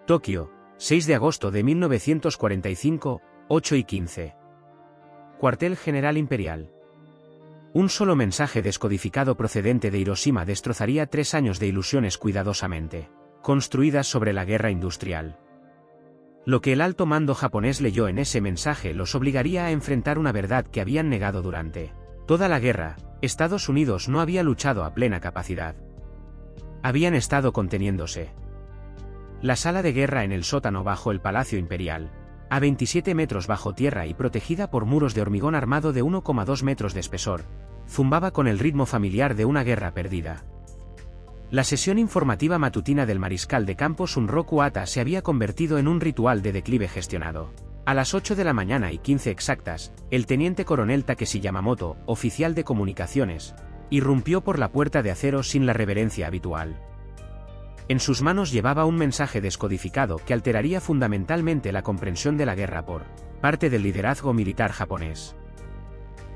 Tokio, 6 de agosto de 1945, 8:15. Cuartel General Imperial. Un solo mensaje descodificado procedente de Hiroshima destrozaría 3 años de ilusiones cuidadosamente construidas sobre la guerra industrial. Lo que el alto mando japonés leyó en ese mensaje los obligaría a enfrentar una verdad que habían negado durante toda la guerra: Estados Unidos no había luchado a plena capacidad. Habían estado conteniéndose. La sala de guerra en el sótano bajo el Palacio Imperial, a 27 metros bajo tierra y protegida por muros de hormigón armado de 1,2 metros de espesor, zumbaba con el ritmo familiar de una guerra perdida. La sesión informativa matutina del mariscal de campo Shunroku Ata se había convertido en un ritual de declive gestionado. A las 8 de la mañana y 15 exactas, el teniente coronel Takeshi Yamamoto, oficial de comunicaciones, irrumpió por la puerta de acero sin la reverencia habitual. En sus manos llevaba un mensaje descodificado que alteraría fundamentalmente la comprensión de la guerra por parte del liderazgo militar japonés.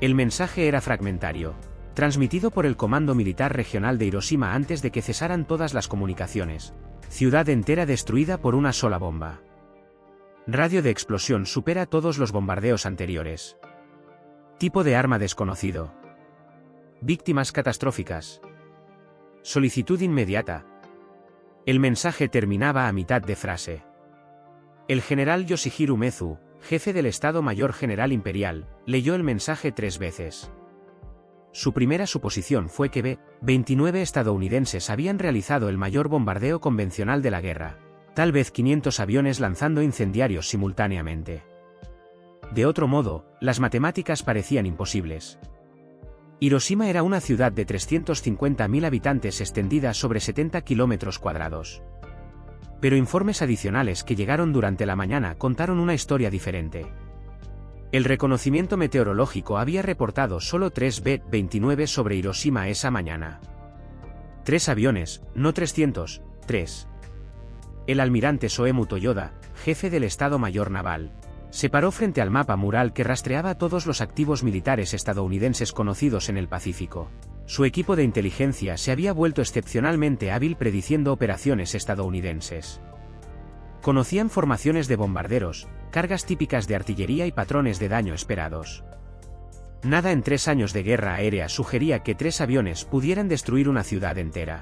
El mensaje era fragmentario, transmitido por el Comando Militar Regional de Hiroshima antes de que cesaran todas las comunicaciones. Ciudad entera destruida por una sola bomba. Radio de explosión supera todos los bombardeos anteriores. Tipo de arma desconocido. Víctimas catastróficas. Solicitud inmediata. El mensaje terminaba a mitad de frase. El general Yoshihiro Umezu, jefe del Estado Mayor General Imperial, leyó el mensaje 3 veces. Su primera suposición fue que B-29 estadounidenses habían realizado el mayor bombardeo convencional de la guerra, tal vez 500 aviones lanzando incendiarios simultáneamente. De otro modo, las matemáticas parecían imposibles. Hiroshima era una ciudad de 350.000 habitantes extendida sobre 70 kilómetros cuadrados. Pero informes adicionales que llegaron durante la mañana contaron una historia diferente. El reconocimiento meteorológico había reportado solo 3 B-29 sobre Hiroshima esa mañana. 3 aviones, no 300, 3. El almirante Soemu Toyoda, jefe del Estado Mayor Naval, se paró frente al mapa mural que rastreaba todos los activos militares estadounidenses conocidos en el Pacífico. Su equipo de inteligencia se había vuelto excepcionalmente hábil prediciendo operaciones estadounidenses. Conocían formaciones de bombarderos, cargas típicas de artillería y patrones de daño esperados. Nada en 3 años de guerra aérea sugería que 3 aviones pudieran destruir una ciudad entera.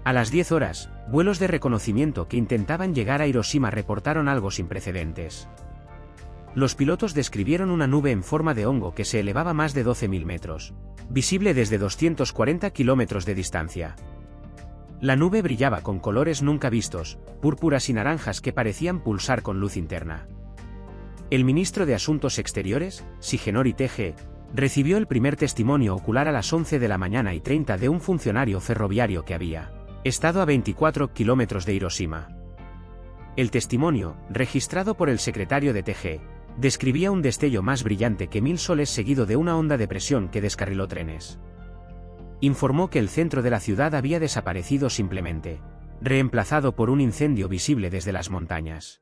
A las 10 horas, vuelos de reconocimiento que intentaban llegar a Hiroshima reportaron algo sin precedentes. Los pilotos describieron una nube en forma de hongo que se elevaba más de 12.000 metros, visible desde 240 kilómetros de distancia. La nube brillaba con colores nunca vistos, púrpuras y naranjas que parecían pulsar con luz interna. El ministro de Asuntos Exteriores, Shigenori Teje, recibió el primer testimonio ocular a las 11 de la mañana y 30 de un funcionario ferroviario que había estado a 24 kilómetros de Hiroshima. El testimonio, registrado por el secretario de Teje, describía un destello más brillante que 1000 soles seguido de una onda de presión que descarriló trenes. Informó que el centro de la ciudad había desaparecido simplemente, reemplazado por un incendio visible desde las montañas.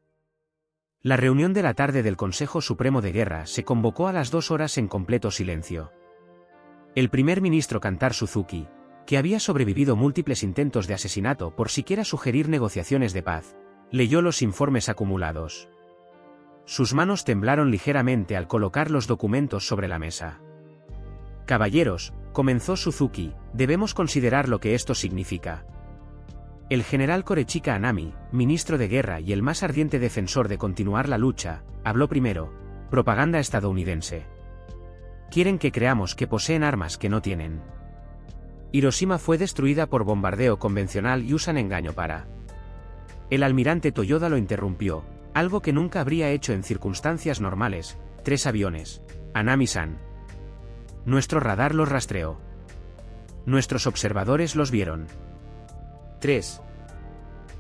La reunión de la tarde del Consejo Supremo de Guerra se convocó a las 2 horas en completo silencio. El primer ministro Kantaro Suzuki, que había sobrevivido múltiples intentos de asesinato por siquiera sugerir negociaciones de paz, leyó los informes acumulados. Sus manos temblaron ligeramente al colocar los documentos sobre la mesa. Caballeros, comenzó Suzuki, debemos considerar lo que esto significa. El general Korechika Anami, ministro de guerra y el más ardiente defensor de continuar la lucha, habló primero. Propaganda estadounidense. Quieren que creamos que poseen armas que no tienen. Hiroshima fue destruida por bombardeo convencional y usan engaño para. El almirante Toyoda lo interrumpió, algo que nunca habría hecho en circunstancias normales. 3 aviones. Anami-san. Nuestro radar los rastreó. Nuestros observadores los vieron. 3.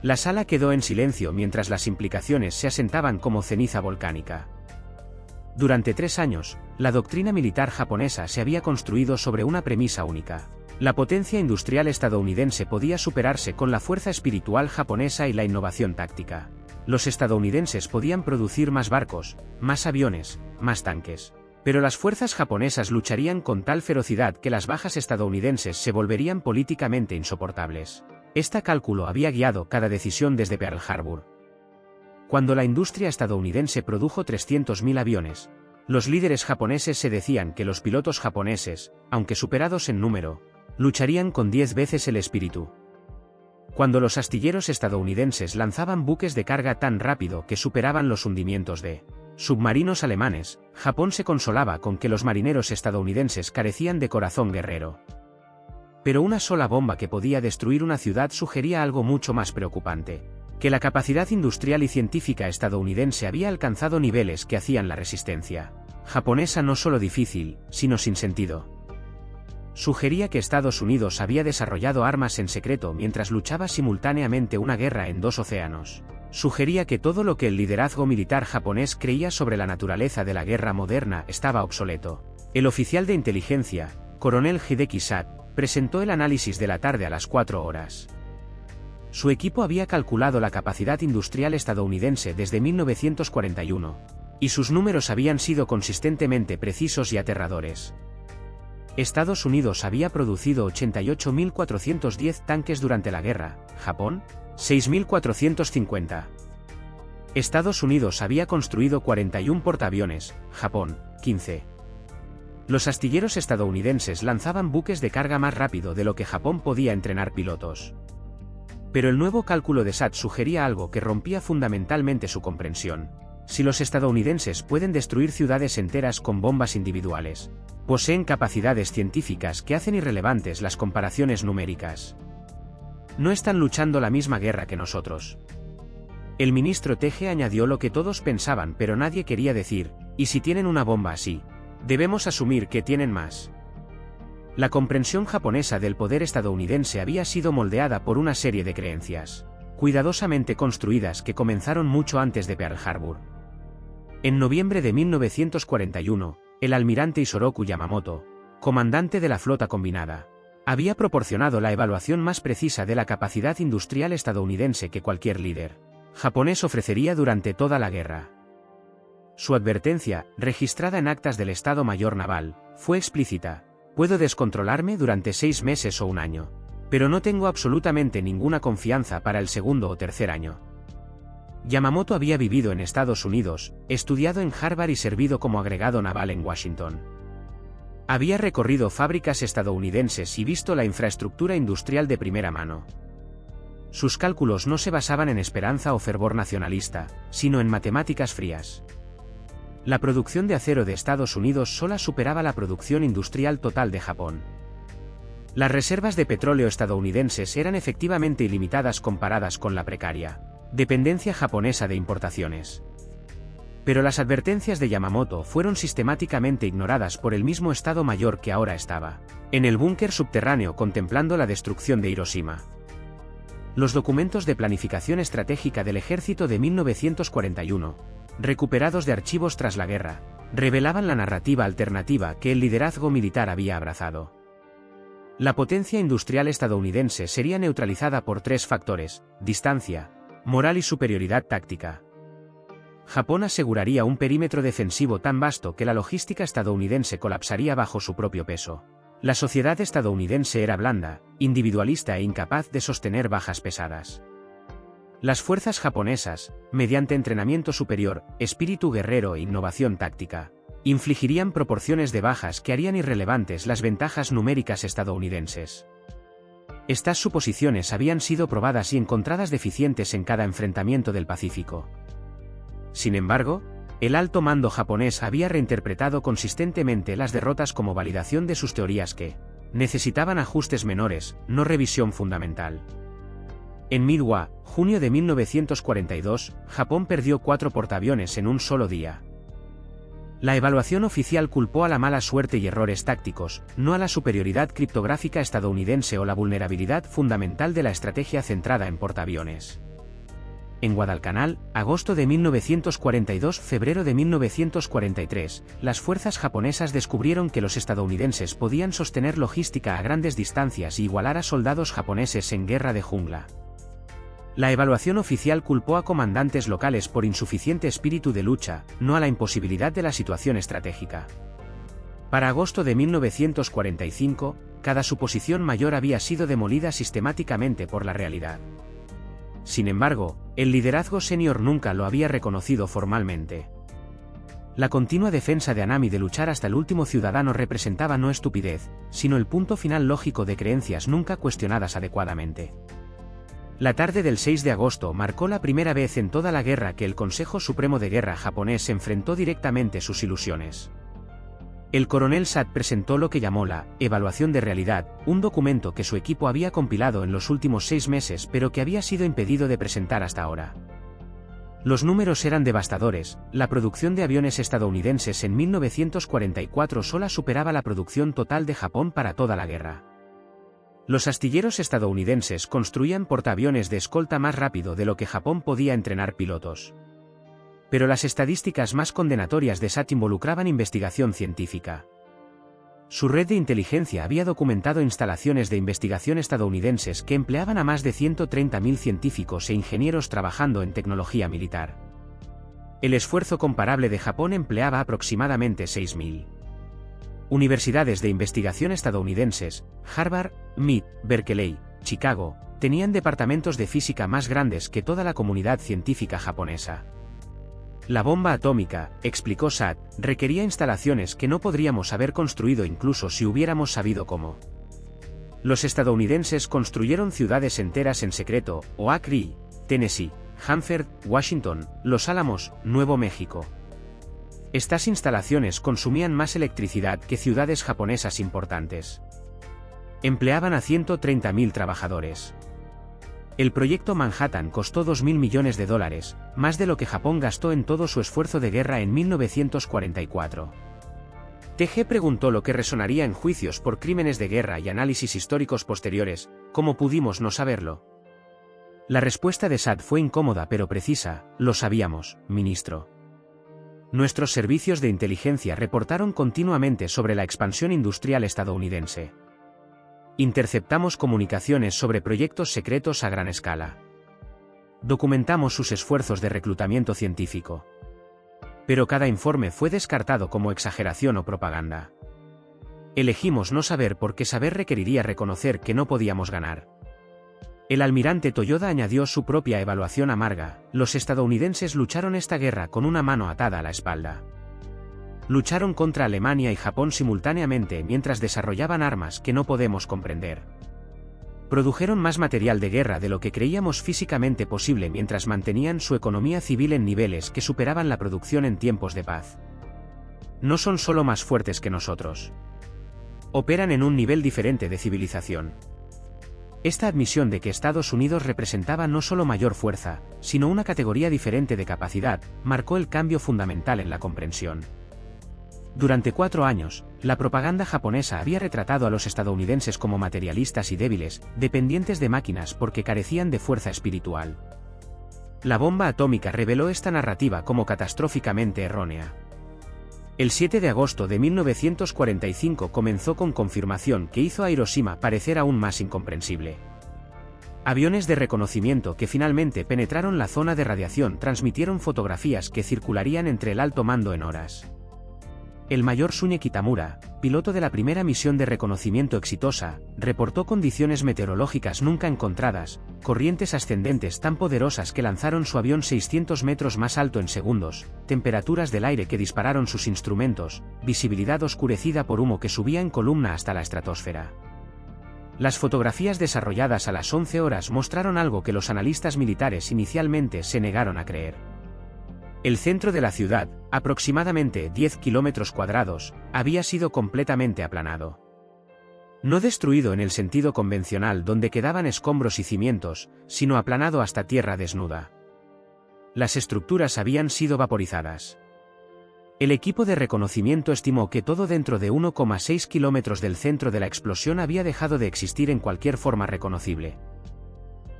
La sala quedó en silencio mientras las implicaciones se asentaban como ceniza volcánica. Durante 3 años, la doctrina militar japonesa se había construido sobre una premisa única. La potencia industrial estadounidense podía superarse con la fuerza espiritual japonesa y la innovación táctica. Los estadounidenses podían producir más barcos, más aviones, más tanques. Pero las fuerzas japonesas lucharían con tal ferocidad que las bajas estadounidenses se volverían políticamente insoportables. Este cálculo había guiado cada decisión desde Pearl Harbor. Cuando la industria estadounidense produjo 300.000 aviones, los líderes japoneses se decían que los pilotos japoneses, aunque superados en número, lucharían con 10 veces el espíritu. Cuando los astilleros estadounidenses lanzaban buques de carga tan rápido que superaban los hundimientos de submarinos alemanes, Japón se consolaba con que los marineros estadounidenses carecían de corazón guerrero. Pero una sola bomba que podía destruir una ciudad sugería algo mucho más preocupante: que la capacidad industrial y científica estadounidense había alcanzado niveles que hacían la resistencia japonesa no solo difícil, sino sin sentido. Sugería que Estados Unidos había desarrollado armas en secreto mientras luchaba simultáneamente una guerra en 2 océanos. Sugería que todo lo que el liderazgo militar japonés creía sobre la naturaleza de la guerra moderna estaba obsoleto. El oficial de inteligencia, coronel Hideki Sato, presentó el análisis de la tarde a las 4 horas. Su equipo había calculado la capacidad industrial estadounidense desde 1941, y sus números habían sido consistentemente precisos y aterradores. Estados Unidos había producido 88.410 tanques durante la guerra, Japón, 6.450. Estados Unidos había construido 41 portaaviones, Japón, 15. Los astilleros estadounidenses lanzaban buques de carga más rápido de lo que Japón podía entrenar pilotos. Pero el nuevo cálculo de Sato sugería algo que rompía fundamentalmente su comprensión. Si los estadounidenses pueden destruir ciudades enteras con bombas individuales, poseen capacidades científicas que hacen irrelevantes las comparaciones numéricas. No están luchando la misma guerra que nosotros. El ministro Teje añadió lo que todos pensaban pero nadie quería decir: ¿y si tienen una bomba así? Debemos asumir que tienen más. La comprensión japonesa del poder estadounidense había sido moldeada por una serie de creencias cuidadosamente construidas que comenzaron mucho antes de Pearl Harbor. En noviembre de 1941, el almirante Isoroku Yamamoto, comandante de la flota combinada, había proporcionado la evaluación más precisa de la capacidad industrial estadounidense que cualquier líder japonés ofrecería durante toda la guerra. Su advertencia, registrada en actas del Estado Mayor Naval, fue explícita: puedo descontrolarme durante 6 meses o un año, pero no tengo absolutamente ninguna confianza para el segundo o tercer año. Yamamoto había vivido en Estados Unidos, estudiado en Harvard y servido como agregado naval en Washington. Había recorrido fábricas estadounidenses y visto la infraestructura industrial de primera mano. Sus cálculos no se basaban en esperanza o fervor nacionalista, sino en matemáticas frías. La producción de acero de Estados Unidos sola superaba la producción industrial total de Japón. Las reservas de petróleo estadounidenses eran efectivamente ilimitadas comparadas con la precaria dependencia japonesa de importaciones. Pero las advertencias de Yamamoto fueron sistemáticamente ignoradas por el mismo Estado Mayor que ahora estaba en el búnker subterráneo contemplando la destrucción de Hiroshima. Los documentos de planificación estratégica del ejército de 1941, recuperados de archivos tras la guerra, revelaban la narrativa alternativa que el liderazgo militar había abrazado. La potencia industrial estadounidense sería neutralizada por 3 factores: distancia, moral y superioridad táctica. Japón aseguraría un perímetro defensivo tan vasto que la logística estadounidense colapsaría bajo su propio peso. La sociedad estadounidense era blanda, individualista e incapaz de sostener bajas pesadas. Las fuerzas japonesas, mediante entrenamiento superior, espíritu guerrero e innovación táctica, infligirían proporciones de bajas que harían irrelevantes las ventajas numéricas estadounidenses. Estas suposiciones habían sido probadas y encontradas deficientes en cada enfrentamiento del Pacífico. Sin embargo, el alto mando japonés había reinterpretado consistentemente las derrotas como validación de sus teorías que necesitaban ajustes menores, no revisión fundamental. En Midwa, junio de 1942, Japón perdió 4 portaaviones en un solo día. La evaluación oficial culpó a la mala suerte y errores tácticos, no a la superioridad criptográfica estadounidense o la vulnerabilidad fundamental de la estrategia centrada en portaaviones. En Guadalcanal, agosto de 1942, febrero de 1943, las fuerzas japonesas descubrieron que los estadounidenses podían sostener logística a grandes distancias y igualar a soldados japoneses en guerra de jungla. La evaluación oficial culpó a comandantes locales por insuficiente espíritu de lucha, no a la imposibilidad de la situación estratégica. Para agosto de 1945, cada suposición mayor había sido demolida sistemáticamente por la realidad. Sin embargo, el liderazgo senior nunca lo había reconocido formalmente. La continua defensa de Anami de luchar hasta el último ciudadano representaba no estupidez, sino el punto final lógico de creencias nunca cuestionadas adecuadamente. La tarde del 6 de agosto marcó la primera vez en toda la guerra que el Consejo Supremo de Guerra japonés enfrentó directamente sus ilusiones. El coronel Sad presentó lo que llamó la «evaluación de realidad», un documento que su equipo había compilado en los últimos 6 meses pero que había sido impedido de presentar hasta ahora. Los números eran devastadores. La producción de aviones estadounidenses en 1944 sola superaba la producción total de Japón para toda la guerra. Los astilleros estadounidenses construían portaaviones de escolta más rápido de lo que Japón podía entrenar pilotos. Pero las estadísticas más condenatorias de Sad involucraban investigación científica. Su red de inteligencia había documentado instalaciones de investigación estadounidenses que empleaban a más de 130.000 científicos e ingenieros trabajando en tecnología militar. El esfuerzo comparable de Japón empleaba aproximadamente 6.000. Universidades de investigación estadounidenses, Harvard, MIT, Berkeley, Chicago, tenían departamentos de física más grandes que toda la comunidad científica japonesa. La bomba atómica, explicó Sad, requería instalaciones que no podríamos haber construido incluso si hubiéramos sabido cómo. Los estadounidenses construyeron ciudades enteras en secreto, Oak Ridge, Tennessee, Hanford, Washington, Los Álamos, Nuevo México. Estas instalaciones consumían más electricidad que ciudades japonesas importantes. Empleaban a 130.000 trabajadores. El proyecto Manhattan costó $2.000 millones, más de lo que Japón gastó en todo su esfuerzo de guerra en 1944. TG preguntó lo que resonaría en juicios por crímenes de guerra y análisis históricos posteriores. ¿Cómo pudimos no saberlo? La respuesta de Sad fue incómoda pero precisa: lo sabíamos, ministro. Nuestros servicios de inteligencia reportaron continuamente sobre la expansión industrial estadounidense. Interceptamos comunicaciones sobre proyectos secretos a gran escala. Documentamos sus esfuerzos de reclutamiento científico. Pero cada informe fue descartado como exageración o propaganda. Elegimos no saber porque saber requeriría reconocer que no podíamos ganar. El almirante Toyoda añadió su propia evaluación amarga: los estadounidenses lucharon esta guerra con una mano atada a la espalda. Lucharon contra Alemania y Japón simultáneamente mientras desarrollaban armas que no podemos comprender. Produjeron más material de guerra de lo que creíamos físicamente posible mientras mantenían su economía civil en niveles que superaban la producción en tiempos de paz. No son solo más fuertes que nosotros. Operan en un nivel diferente de civilización. Esta admisión de que Estados Unidos representaba no solo mayor fuerza, sino una categoría diferente de capacidad, marcó el cambio fundamental en la comprensión. Durante 4 años, la propaganda japonesa había retratado a los estadounidenses como materialistas y débiles, dependientes de máquinas porque carecían de fuerza espiritual. La bomba atómica reveló esta narrativa como catastróficamente errónea. El 7 de agosto de 1945 comenzó con confirmación que hizo a Hiroshima parecer aún más incomprensible. Aviones de reconocimiento que finalmente penetraron la zona de radiación transmitieron fotografías que circularían entre el alto mando en horas. El mayor Shunye Kitamura, piloto de la primera misión de reconocimiento exitosa, reportó condiciones meteorológicas nunca encontradas, corrientes ascendentes tan poderosas que lanzaron su avión 600 metros más alto en segundos, temperaturas del aire que dispararon sus instrumentos, visibilidad oscurecida por humo que subía en columna hasta la estratosfera. Las fotografías desarrolladas a las 11 horas mostraron algo que los analistas militares inicialmente se negaron a creer. El centro de la ciudad, aproximadamente 10 kilómetros cuadrados, había sido completamente aplanado. No destruido en el sentido convencional donde quedaban escombros y cimientos, sino aplanado hasta tierra desnuda. Las estructuras habían sido vaporizadas. El equipo de reconocimiento estimó que todo dentro de 1,6 kilómetros del centro de la explosión había dejado de existir en cualquier forma reconocible.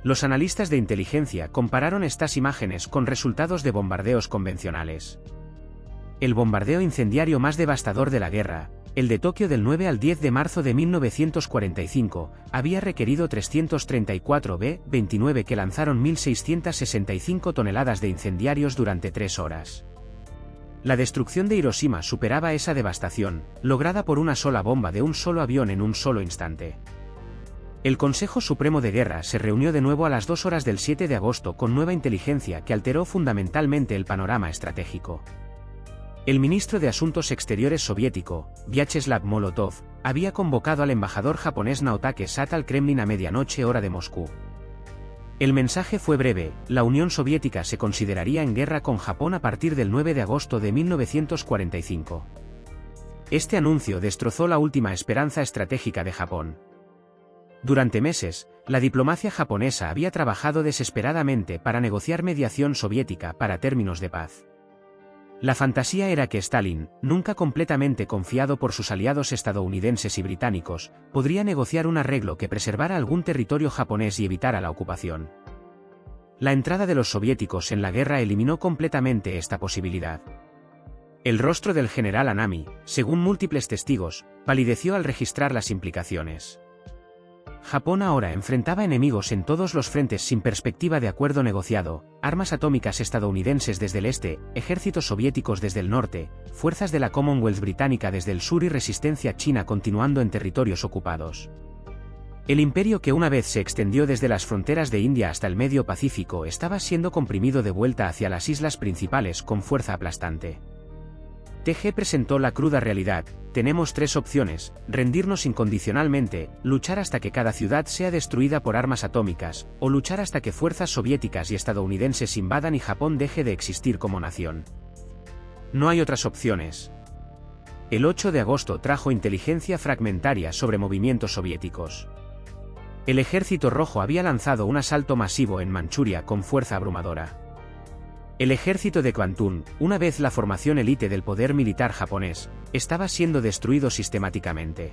Los analistas de inteligencia compararon estas imágenes con resultados de bombardeos convencionales. El bombardeo incendiario más devastador de la guerra, el de Tokio del 9 al 10 de marzo de 1945, había requerido 334 B-29 que lanzaron 1.665 toneladas de incendiarios durante 3 horas. La destrucción de Hiroshima superaba esa devastación, lograda por una sola bomba de un solo avión en un solo instante. El Consejo Supremo de Guerra se reunió de nuevo a las 2 horas del 7 de agosto con nueva inteligencia que alteró fundamentalmente el panorama estratégico. El ministro de Asuntos Exteriores soviético, Vyacheslav Molotov, había convocado al embajador japonés Naotake Sata al Kremlin a medianoche hora de Moscú. El mensaje fue breve: la Unión Soviética se consideraría en guerra con Japón a partir del 9 de agosto de 1945. Este anuncio destrozó la última esperanza estratégica de Japón. Durante meses, la diplomacia japonesa había trabajado desesperadamente para negociar mediación soviética para términos de paz. La fantasía era que Stalin, nunca completamente confiado por sus aliados estadounidenses y británicos, podría negociar un arreglo que preservara algún territorio japonés y evitara la ocupación. La entrada de los soviéticos en la guerra eliminó completamente esta posibilidad. El rostro del general Anami, según múltiples testigos, palideció al registrar las implicaciones. Japón ahora enfrentaba enemigos en todos los frentes sin perspectiva de acuerdo negociado: armas atómicas estadounidenses desde el este, ejércitos soviéticos desde el norte, fuerzas de la Commonwealth británica desde el sur y resistencia china continuando en territorios ocupados. El imperio que una vez se extendió desde las fronteras de India hasta el Medio Pacífico estaba siendo comprimido de vuelta hacia las islas principales con fuerza aplastante. TG presentó la cruda realidad: tenemos tres opciones: rendirnos incondicionalmente, luchar hasta que cada ciudad sea destruida por armas atómicas, o luchar hasta que fuerzas soviéticas y estadounidenses invadan y Japón deje de existir como nación. No hay otras opciones. El 8 de agosto trajo inteligencia fragmentaria sobre movimientos soviéticos. El Ejército Rojo había lanzado un asalto masivo en Manchuria con fuerza abrumadora. El ejército de Kwantung, una vez la formación élite del poder militar japonés, estaba siendo destruido sistemáticamente.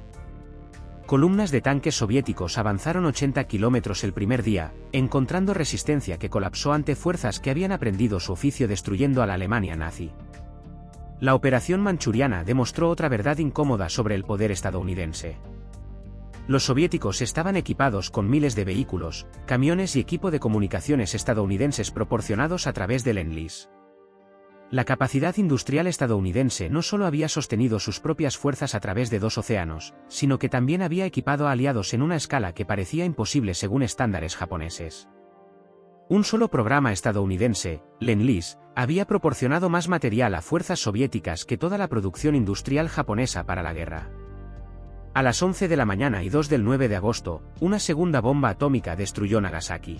Columnas de tanques soviéticos avanzaron 80 kilómetros el primer día, encontrando resistencia que colapsó ante fuerzas que habían aprendido su oficio destruyendo a la Alemania nazi. La operación manchuriana demostró otra verdad incómoda sobre el poder estadounidense. Los soviéticos estaban equipados con miles de vehículos, camiones y equipo de comunicaciones estadounidenses proporcionados a través del Lend-Lease. La capacidad industrial estadounidense no solo había sostenido sus propias fuerzas a través de dos océanos, sino que también había equipado a aliados en una escala que parecía imposible según estándares japoneses. Un solo programa estadounidense, Lend-Lease, había proporcionado más material a fuerzas soviéticas que toda la producción industrial japonesa para la guerra. A las 11 de la mañana y 2 del 9 de agosto, una segunda bomba atómica destruyó Nagasaki.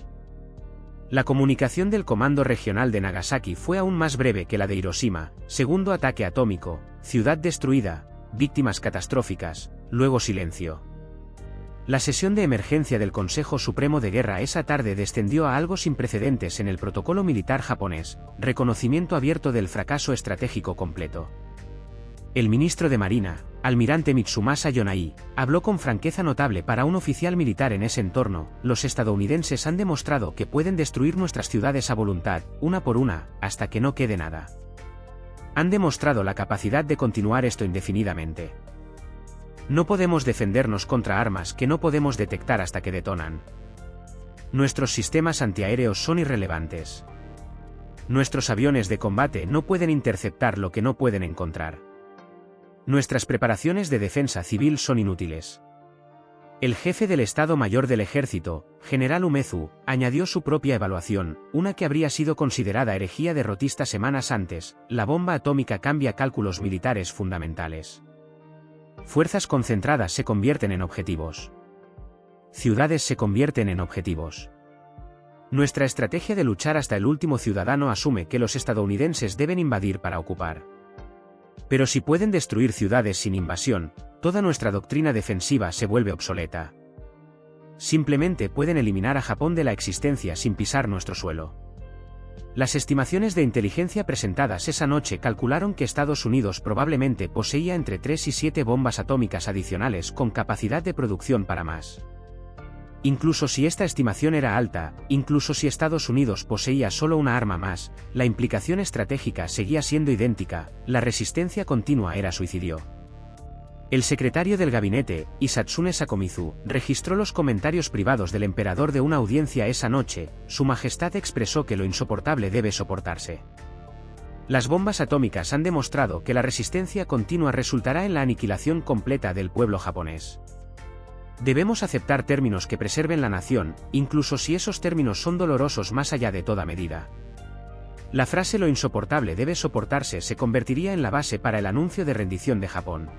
La comunicación del Comando Regional de Nagasaki fue aún más breve que la de Hiroshima: segundo ataque atómico, ciudad destruida, víctimas catastróficas, luego silencio. La sesión de emergencia del Consejo Supremo de Guerra esa tarde descendió a algo sin precedentes en el protocolo militar japonés: reconocimiento abierto del fracaso estratégico completo. El ministro de Marina, almirante Mitsumasa Yonai, habló con franqueza notable para un oficial militar en ese entorno: los estadounidenses han demostrado que pueden destruir nuestras ciudades a voluntad, una por una, hasta que no quede nada. Han demostrado la capacidad de continuar esto indefinidamente. No podemos defendernos contra armas que no podemos detectar hasta que detonan. Nuestros sistemas antiaéreos son irrelevantes. Nuestros aviones de combate no pueden interceptar lo que no pueden encontrar. Nuestras preparaciones de defensa civil son inútiles. El jefe del Estado Mayor del Ejército, General Umezu, añadió su propia evaluación, una que habría sido considerada herejía derrotista semanas antes: la bomba atómica cambia cálculos militares fundamentales. Fuerzas concentradas se convierten en objetivos. Ciudades se convierten en objetivos. Nuestra estrategia de luchar hasta el último ciudadano asume que los estadounidenses deben invadir para ocupar. Pero si pueden destruir ciudades sin invasión, toda nuestra doctrina defensiva se vuelve obsoleta. Simplemente pueden eliminar a Japón de la existencia sin pisar nuestro suelo. Las estimaciones de inteligencia presentadas esa noche calcularon que Estados Unidos probablemente poseía entre 3 y 7 bombas atómicas adicionales con capacidad de producción para más. Incluso si esta estimación era alta, incluso si Estados Unidos poseía solo una arma más, la implicación estratégica seguía siendo idéntica: la resistencia continua era suicidio. El secretario del gabinete, Isatsune Sakomizu, registró los comentarios privados del emperador de una audiencia esa noche: Su Majestad expresó que lo insoportable debe soportarse. Las bombas atómicas han demostrado que la resistencia continua resultará en la aniquilación completa del pueblo japonés. Debemos aceptar términos que preserven la nación, incluso si esos términos son dolorosos más allá de toda medida. La frase "lo insoportable debe soportarse" se convertiría en la base para el anuncio de rendición de Japón.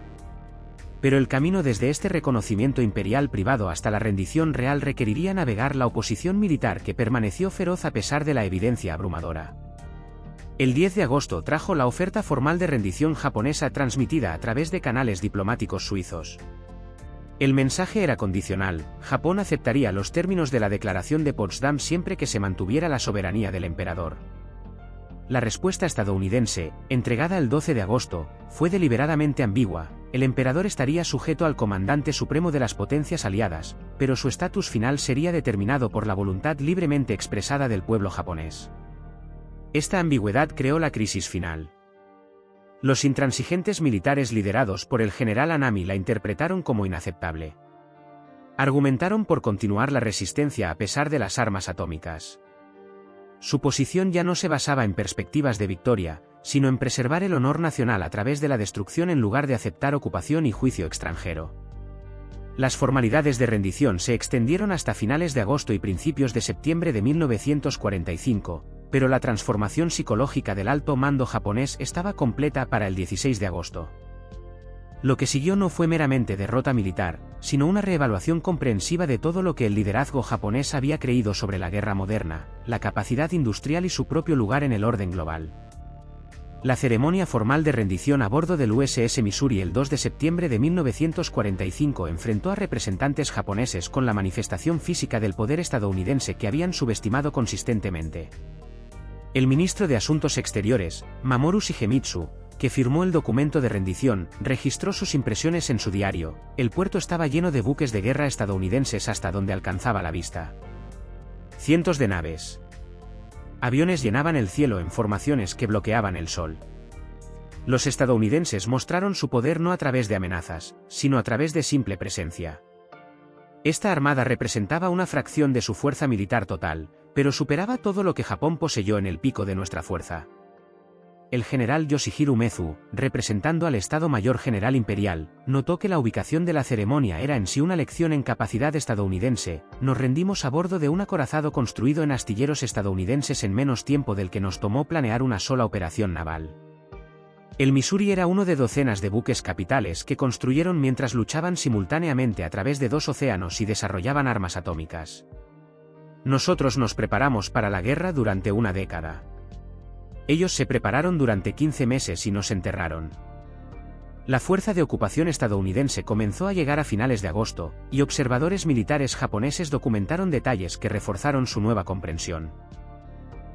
Pero el camino desde este reconocimiento imperial privado hasta la rendición real requeriría navegar la oposición militar que permaneció feroz a pesar de la evidencia abrumadora. El 10 de agosto trajo la oferta formal de rendición japonesa transmitida a través de canales diplomáticos suizos. El mensaje era condicional: Japón aceptaría los términos de la Declaración de Potsdam siempre que se mantuviera la soberanía del emperador. La respuesta estadounidense, entregada el 12 de agosto, fue deliberadamente ambigua. El emperador estaría sujeto al comandante supremo de las potencias aliadas, pero su estatus final sería determinado por la voluntad libremente expresada del pueblo japonés. Esta ambigüedad creó la crisis final. Los intransigentes militares liderados por el general Anami la interpretaron como inaceptable. Argumentaron por continuar la resistencia a pesar de las armas atómicas. Su posición ya no se basaba en perspectivas de victoria, sino en preservar el honor nacional a través de la destrucción en lugar de aceptar ocupación y juicio extranjero. Las formalidades de rendición se extendieron hasta finales de agosto y principios de septiembre de 1945, pero la transformación psicológica del alto mando japonés estaba completa para el 16 de agosto. Lo que siguió no fue meramente derrota militar, sino una reevaluación comprensiva de todo lo que el liderazgo japonés había creído sobre la guerra moderna, la capacidad industrial y su propio lugar en el orden global. La ceremonia formal de rendición a bordo del USS Missouri el 2 de septiembre de 1945 enfrentó a representantes japoneses con la manifestación física del poder estadounidense que habían subestimado consistentemente. El ministro de Asuntos Exteriores, Mamoru Shigemitsu, que firmó el documento de rendición, registró sus impresiones en su diario: el puerto estaba lleno de buques de guerra estadounidenses hasta donde alcanzaba la vista. Cientos de naves. Aviones llenaban el cielo en formaciones que bloqueaban el sol. Los estadounidenses mostraron su poder no a través de amenazas, sino a través de simple presencia. Esta armada representaba una fracción de su fuerza militar total, pero superaba todo lo que Japón poseyó en el pico de nuestra fuerza. El general Yoshihiro Umezu, representando al Estado Mayor General Imperial, notó que la ubicación de la ceremonia era en sí una lección en capacidad estadounidense. Nos rendimos a bordo de un acorazado construido en astilleros estadounidenses en menos tiempo del que nos tomó planear una sola operación naval. El Missouri era uno de docenas de buques capitales que construyeron mientras luchaban simultáneamente a través de 2 océanos y desarrollaban armas atómicas. Nosotros nos preparamos para la guerra durante una década. Ellos se prepararon durante 15 meses y nos enterraron. La fuerza de ocupación estadounidense comenzó a llegar a finales de agosto, y observadores militares japoneses documentaron detalles que reforzaron su nueva comprensión.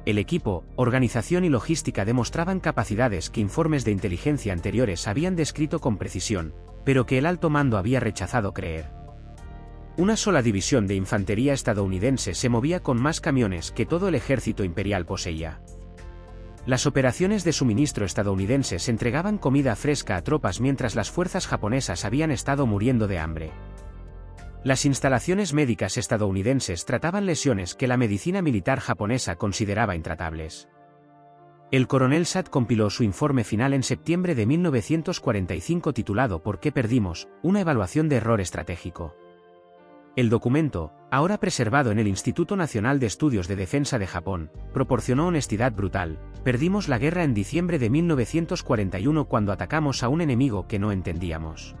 El equipo, organización y logística demostraban capacidades que informes de inteligencia anteriores habían descrito con precisión, pero que el alto mando había rechazado creer. Una sola división de infantería estadounidense se movía con más camiones que todo el ejército imperial poseía. Las operaciones de suministro estadounidenses entregaban comida fresca a tropas mientras las fuerzas japonesas habían estado muriendo de hambre. Las instalaciones médicas estadounidenses trataban lesiones que la medicina militar japonesa consideraba intratables. El coronel Satt compiló su informe final en septiembre de 1945 titulado ¿Por qué perdimos?, una evaluación de error estratégico. El documento, ahora preservado en el Instituto Nacional de Estudios de Defensa de Japón, proporcionó honestidad brutal. Perdimos la guerra en diciembre de 1941 cuando atacamos a un enemigo que no entendíamos.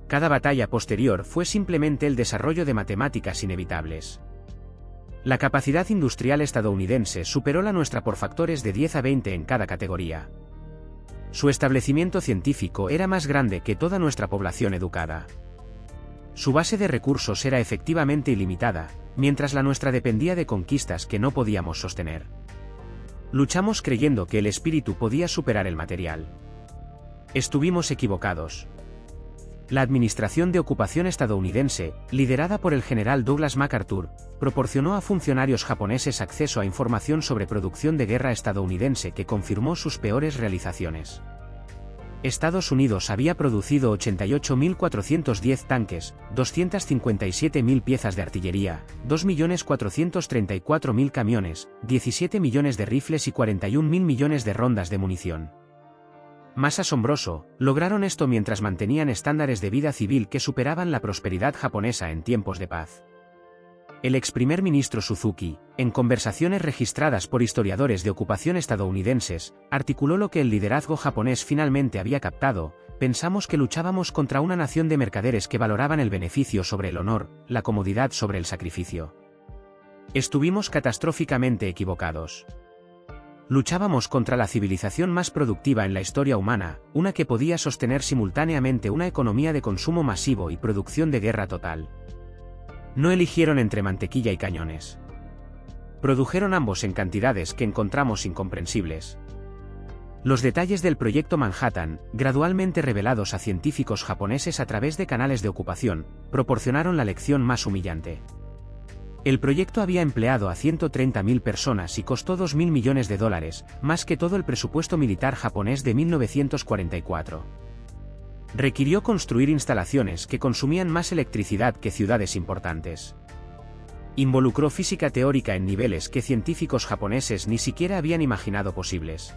Cada batalla posterior fue simplemente el desarrollo de matemáticas inevitables. La capacidad industrial estadounidense superó la nuestra por factores de 10 a 20 en cada categoría. Su establecimiento científico era más grande que toda nuestra población educada. Su base de recursos era efectivamente ilimitada, mientras la nuestra dependía de conquistas que no podíamos sostener. Luchamos creyendo que el espíritu podía superar el material. Estuvimos equivocados. La administración de ocupación estadounidense, liderada por el general Douglas MacArthur, proporcionó a funcionarios japoneses acceso a información sobre producción de guerra estadounidense que confirmó sus peores realizaciones. Estados Unidos había producido 88.410 tanques, 257.000 piezas de artillería, 2.434.000 camiones, 17 millones de rifles y 41.000 millones de rondas de munición. Más asombroso, lograron esto mientras mantenían estándares de vida civil que superaban la prosperidad japonesa en tiempos de paz. El ex primer ministro Suzuki, en conversaciones registradas por historiadores de ocupación estadounidenses, articuló lo que el liderazgo japonés finalmente había captado: pensamos que luchábamos contra una nación de mercaderes que valoraban el beneficio sobre el honor, la comodidad sobre el sacrificio. Estuvimos catastróficamente equivocados. Luchábamos contra la civilización más productiva en la historia humana, una que podía sostener simultáneamente una economía de consumo masivo y producción de guerra total. No eligieron entre mantequilla y cañones. Produjeron ambos en cantidades que encontramos incomprensibles. Los detalles del proyecto Manhattan, gradualmente revelados a científicos japoneses a través de canales de ocupación, proporcionaron la lección más humillante. El proyecto había empleado a 130.000 personas y costó $2.000 millones, más que todo el presupuesto militar japonés de 1944. Requirió construir instalaciones que consumían más electricidad que ciudades importantes. Involucró física teórica en niveles que científicos japoneses ni siquiera habían imaginado posibles.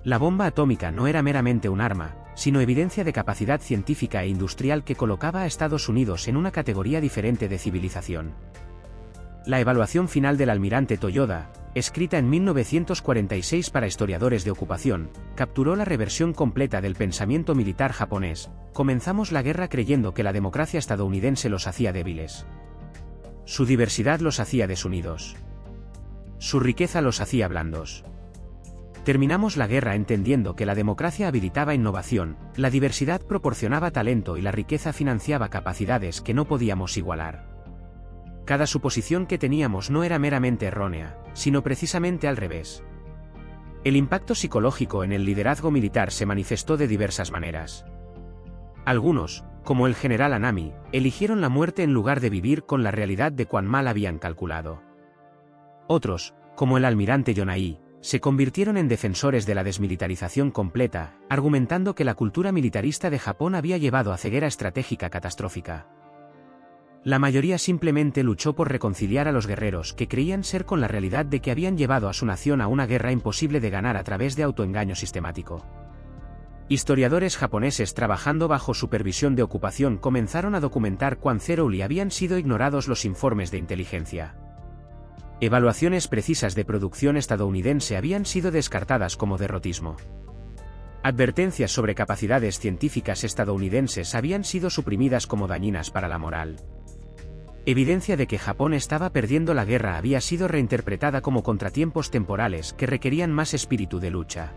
La bomba atómica no era meramente un arma, sino evidencia de capacidad científica e industrial que colocaba a Estados Unidos en una categoría diferente de civilización. La evaluación final del almirante Toyoda, escrita en 1946 para historiadores de ocupación, capturó la reversión completa del pensamiento militar japonés: comenzamos la guerra creyendo que la democracia estadounidense los hacía débiles. Su diversidad los hacía desunidos. Su riqueza los hacía blandos. Terminamos la guerra entendiendo que la democracia habilitaba innovación, la diversidad proporcionaba talento y la riqueza financiaba capacidades que no podíamos igualar. Cada suposición que teníamos no era meramente errónea, sino precisamente al revés. El impacto psicológico en el liderazgo militar se manifestó de diversas maneras. Algunos, como el general Anami, eligieron la muerte en lugar de vivir con la realidad de cuán mal habían calculado. Otros, como el almirante Yonai, se convirtieron en defensores de la desmilitarización completa, argumentando que la cultura militarista de Japón había llevado a ceguera estratégica catastrófica. La mayoría simplemente luchó por reconciliar a los guerreros que creían ser con la realidad de que habían llevado a su nación a una guerra imposible de ganar a través de autoengaño sistemático. Historiadores japoneses trabajando bajo supervisión de ocupación comenzaron a documentar cuán thoroughly habían sido ignorados los informes de inteligencia. Evaluaciones precisas de producción estadounidense habían sido descartadas como derrotismo. Advertencias sobre capacidades científicas estadounidenses habían sido suprimidas como dañinas para la moral. Evidencia de que Japón estaba perdiendo la guerra había sido reinterpretada como contratiempos temporales que requerían más espíritu de lucha.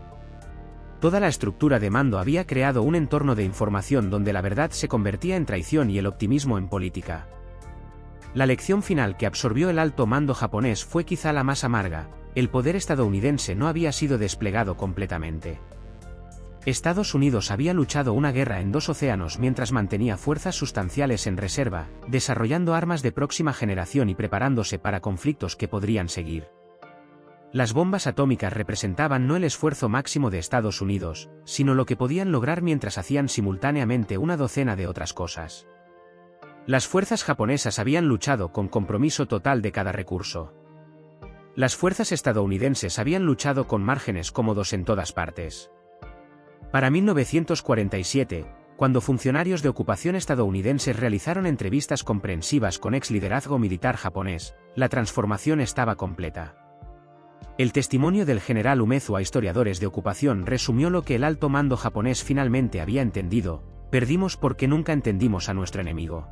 Toda la estructura de mando había creado un entorno de información donde la verdad se convertía en traición y el optimismo en política. La lección final que absorbió el alto mando japonés fue quizá la más amarga: el poder estadounidense no había sido desplegado completamente. Estados Unidos había luchado una guerra en 2 océanos mientras mantenía fuerzas sustanciales en reserva, desarrollando armas de próxima generación y preparándose para conflictos que podrían seguir. Las bombas atómicas representaban no el esfuerzo máximo de Estados Unidos, sino lo que podían lograr mientras hacían simultáneamente una docena de otras cosas. Las fuerzas japonesas habían luchado con compromiso total de cada recurso. Las fuerzas estadounidenses habían luchado con márgenes cómodos en todas partes. Para 1947, cuando funcionarios de ocupación estadounidenses realizaron entrevistas comprensivas con ex liderazgo militar japonés, la transformación estaba completa. El testimonio del general Umezu a historiadores de ocupación resumió lo que el alto mando japonés finalmente había entendido: perdimos porque nunca entendimos a nuestro enemigo.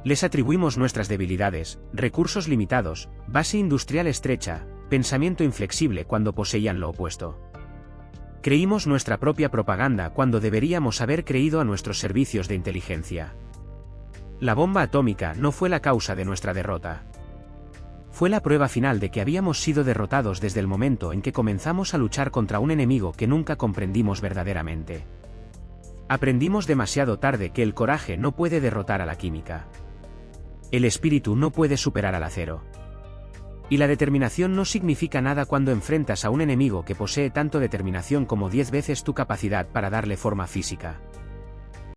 Les atribuimos nuestras debilidades, recursos limitados, base industrial estrecha, pensamiento inflexible cuando poseían lo opuesto. Creímos nuestra propia propaganda cuando deberíamos haber creído a nuestros servicios de inteligencia. La bomba atómica no fue la causa de nuestra derrota. Fue la prueba final de que habíamos sido derrotados desde el momento en que comenzamos a luchar contra un enemigo que nunca comprendimos verdaderamente. Aprendimos demasiado tarde que el coraje no puede derrotar a la química. El espíritu no puede superar al acero. Y la determinación no significa nada cuando enfrentas a un enemigo que posee tanto determinación como 10 veces tu capacidad para darle forma física.